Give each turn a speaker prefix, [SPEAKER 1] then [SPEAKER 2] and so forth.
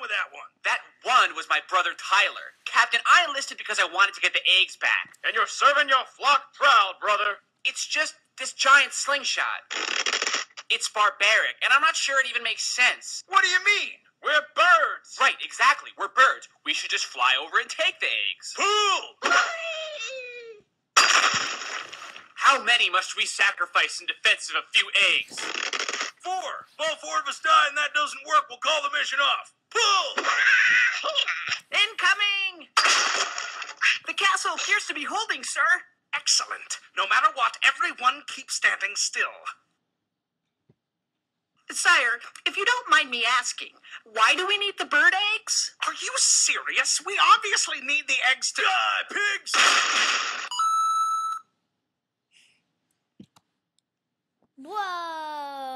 [SPEAKER 1] with that one?
[SPEAKER 2] That one was my brother Tyler. Captain, I enlisted because I wanted to get the eggs back.
[SPEAKER 1] And you're serving your flock proud, brother.
[SPEAKER 2] It's just this giant slingshot. It's barbaric, and I'm not sure it even makes sense.
[SPEAKER 1] What do you mean? We're birds.
[SPEAKER 2] Right, exactly. We're birds. We should just fly over and take the eggs.
[SPEAKER 1] Cool.
[SPEAKER 2] How many must we sacrifice in defense of a few eggs?
[SPEAKER 1] 4. If all 4 of us die and that doesn't work, we'll call the mission off. Pull!
[SPEAKER 3] Incoming! The castle appears to be holding, sir.
[SPEAKER 1] Excellent. No matter what, everyone keep standing still.
[SPEAKER 3] Sire, if you don't mind me asking, why do we need the bird eggs?
[SPEAKER 1] Are you serious? We obviously need the eggs to... Die, pigs!
[SPEAKER 4] Whoa!